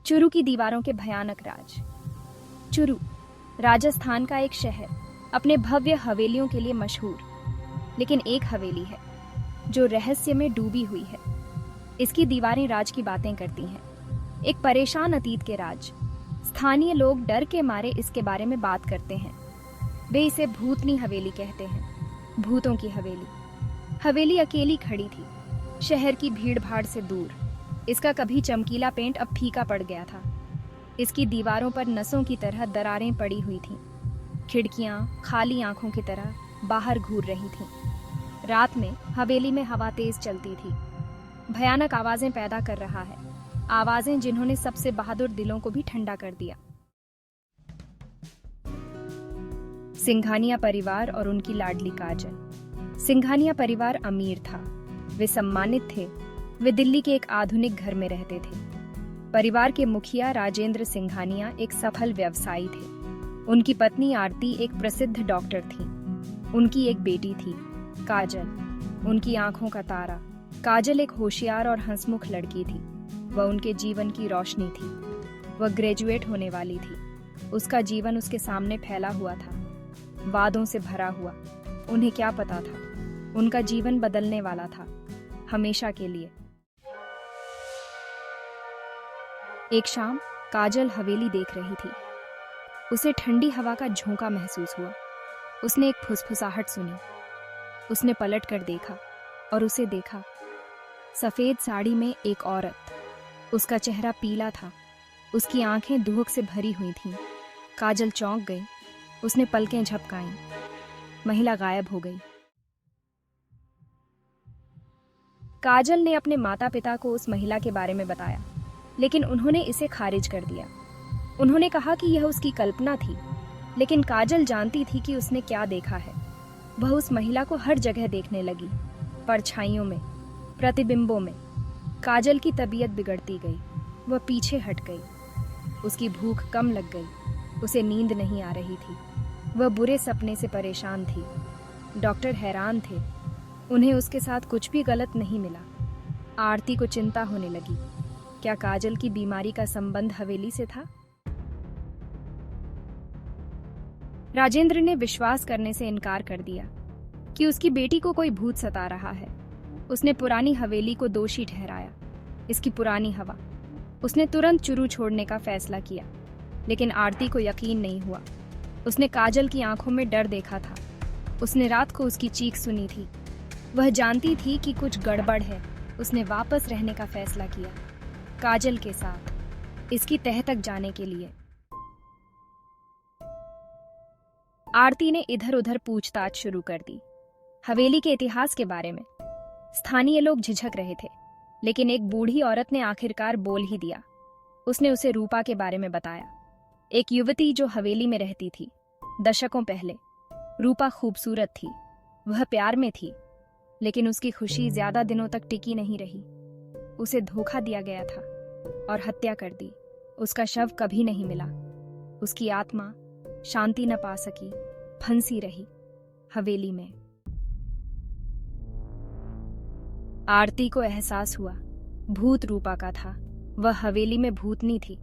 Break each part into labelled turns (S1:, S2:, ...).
S1: चुरू की दीवारों के भयानक राज। चुरू राजस्थान का एक शहर अपने भव्य हवेलियों के लिए मशहूर, लेकिन एक हवेली है जो रहस्य में डूबी हुई है। इसकी दीवारें राज की बातें करती हैं, एक परेशान अतीत के राज। स्थानीय लोग डर के मारे इसके बारे में बात करते हैं। वे इसे भूतनी हवेली कहते हैं, भूतों की हवेली। हवेली अकेली खड़ी थी, शहर की भीड़ भाड़ से दूर। इसका कभी चमकीला पेंट अब फीका पड़ गया था। इसकी दीवारों पर नसों की तरह दरारें पड़ी हुई थीं। खिड़कियां खाली आंखों की तरह बाहर घूर रही थीं। रात में हवेली में हवा तेज चलती थी, भयानक आवाजें पैदा कर रहा है, आवाजें जिन्होंने सबसे बहादुर दिलों को भी ठंडा कर दिया। सिंघानिया परिवार और उनकी लाडली काजल। सिंघानिया परिवार अमीर था, वे सम्मानित थे। वे दिल्ली के एक आधुनिक घर में रहते थे। परिवार के मुखिया राजेंद्र सिंघानिया एक सफल व्यवसायी थे। उनकी पत्नी आरती एक प्रसिद्ध डॉक्टर थी। उनकी एक बेटी थी, काजल, उनकी आंखों का तारा। काजल एक होशियार और हंसमुख लड़की थी। वह उनके जीवन की रोशनी थी। वह ग्रेजुएट होने वाली थी। उसका जीवन उसके सामने फैला हुआ था, वादों से भरा हुआ। उन्हें क्या पता था, उनका जीवन बदलने वाला था, हमेशा के लिए। एक शाम काजल हवेली देख रही थी। उसे ठंडी हवा का झोंका महसूस हुआ। उसने एक फुसफुसाहट सुनी। उसने पलट कर देखा और उसे देखा, सफेद साड़ी में एक औरत। उसका चेहरा पीला था, उसकी आंखें दुहक से भरी हुई थीं। काजल चौंक गई। उसने पलकें झपकाईं। महिला गायब हो गई। काजल ने अपने माता पिता को उस महिला के बारे में बताया, लेकिन उन्होंने इसे खारिज कर दिया। उन्होंने कहा कि यह उसकी कल्पना थी, लेकिन काजल जानती थी कि उसने क्या देखा है। वह उस महिला को हर जगह देखने लगी, परछाइयों में, प्रतिबिंबों में। काजल की तबीयत बिगड़ती गई। वह पीछे हट गई। उसकी भूख कम लग गई। उसे नींद नहीं आ रही थी। वह बुरे सपने से परेशान थी। डॉक्टर हैरान थे। उन्हें उसके साथ कुछ भी गलत नहीं मिला। आरती को चिंता होने लगी। क्या काजल की बीमारी का संबंध हवेली से था? राजेंद्र ने विश्वास करने से इनकार कर दिया कि उसकी बेटी को कोई भूत सता रहा है। उसने पुरानी हवेली को दोषी ठहराया, इसकी पुरानी हवा। उसने तुरंत चुरू छोड़ने का फैसला किया, लेकिन आरती को यकीन नहीं हुआ। उसने काजल की आंखों में डर देखा था। उसने रात को उसकी चीख सुनी थी। वह जानती थी कि कुछ गड़बड़ है। उसने वापस रहने का फैसला किया, काजल के साथ, इसकी तह तक जाने के लिए। आरती ने इधर उधर पूछताछ शुरू कर दी, हवेली के इतिहास के बारे में। स्थानीय लोग झिझक रहे थे, लेकिन एक बूढ़ी औरत ने आखिरकार बोल ही दिया। उसने उसे रूपा के बारे में बताया, एक युवती जो हवेली में रहती थी दशकों पहले। रूपा खूबसूरत थी, वह प्यार में थी, लेकिन उसकी खुशी ज्यादा दिनों तक टिकी नहीं रही। उसे धोखा दिया गया था और हत्या कर दी। उसका शव कभी नहीं मिला। उसकी आत्मा शांति न पा सकी, फंसी रही हवेली में। आरती को एहसास हुआ, भूत रूपा का था। वह हवेली में भूतनी थी,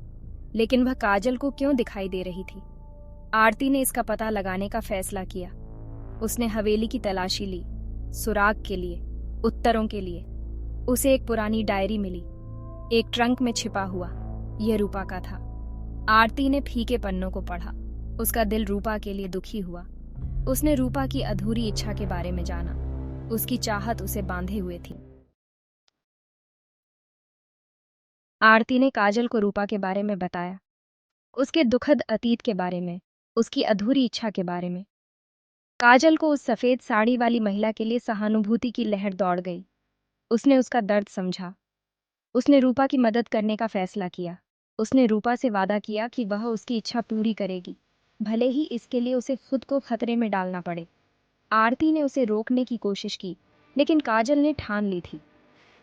S1: लेकिन वह काजल को क्यों दिखाई दे रही थी? आरती ने इसका पता लगाने का फैसला किया। उसने हवेली की तलाशी ली, सुराग के लिए, उत्तरों के लिए। उसे एक पुरानी डायरी मिली, एक ट्रंक में छिपा हुआ। यह रूपा का था। आरती ने फीके पन्नों को पढ़ा। उसका दिल रूपा के लिए दुखी हुआ। उसने रूपा की अधूरी इच्छा के बारे में जाना। उसकी चाहत उसे बांधे हुए थी। आरती ने काजल को रूपा के बारे में बताया, उसके दुखद अतीत के बारे में, उसकी अधूरी इच्छा के बारे में। काजल को उस सफेद साड़ी वाली महिला के लिए सहानुभूति की लहर दौड़ गई। उसने उसका दर्द समझा। उसने रूपा की मदद करने का फैसला किया। उसने रूपा से वादा किया कि वह उसकी इच्छा पूरी करेगी, भले ही इसके लिए उसे खुद को खतरे में डालना पड़े। आरती ने उसे रोकने की कोशिश की, लेकिन काजल ने ठान ली थी।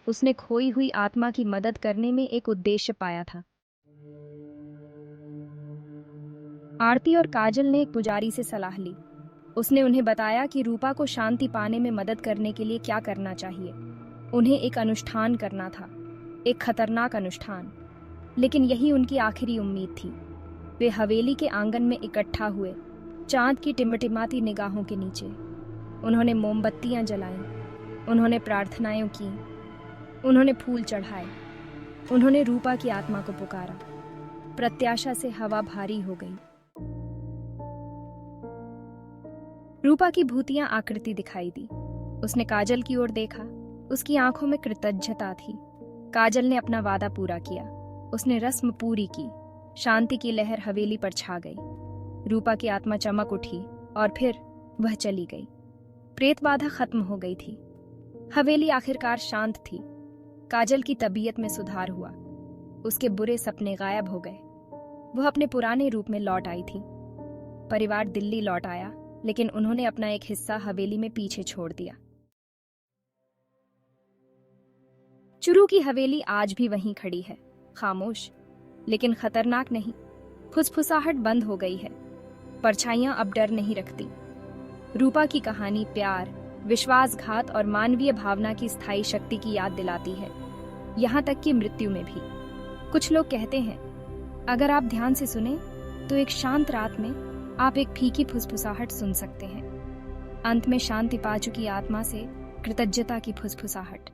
S1: उसने खोई हुई आत्मा की मदद करने में एक उद्देश्य पाया था। आरती और काजल ने एक पुजारी से सलाह ली। उसने उन्हें बताया कि रूपा को शांति पाने में मदद करने के लिए क्या करना चाहिए। उन्हें एक अनुष्ठान करना था, एक खतरनाक अनुष्ठान। लेकिन यही उनकी आखिरी उम्मीद थी। वे हवेली के आंगन में इकट्ठा हुए, चांद की टिमटिमाती निगाहों के नीचे। उन्होंने मोमबत्तियां जलाईं, उन्होंने प्रार्थनाएं की, उन्होंने फूल चढ़ाए, उन्होंने रूपा की आत्मा को पुकारा। प्रत्याशा से हवा भारी हो गई। रूपा की भूतियां आकृति दिखाई दी। उसने काजल की ओर देखा। उसकी आंखों में कृतज्ञता थी। काजल ने अपना वादा पूरा किया। उसने रस्म पूरी की। शांति की लहर हवेली पर छा गई। रूपा की आत्मा चमक उठी और फिर वह चली गई। प्रेत बाधा खत्म हो गई थी। हवेली आखिरकार शांत थी। काजल की तबीयत में सुधार हुआ। उसके बुरे सपने गायब हो गए। वह अपने पुराने रूप में लौट आई थी। परिवार दिल्ली लौट आया, लेकिन उन्होंने अपना एक हिस्सा हवेली में पीछे छोड़ दिया। चुरू की हवेली आज भी वहीं खड़ी है, खामोश, लेकिन खतरनाक नहीं। फुसफुसाहट बंद हो गई है। परछाइयां अब डर नहीं रखती। रूपा की कहानी प्यार, विश्वासघात और मानवीय भावना की स्थायी शक्ति की याद दिलाती है, यहां तक कि मृत्यु में भी। कुछ लोग कहते हैं, अगर आप ध्यान से सुने तो एक शांत रात में आप एक फीकी फुसफुसाहट सुन सकते हैं। अंत में शांति पा चुकी आत्मा से कृतज्ञता की फुसफुसाहट।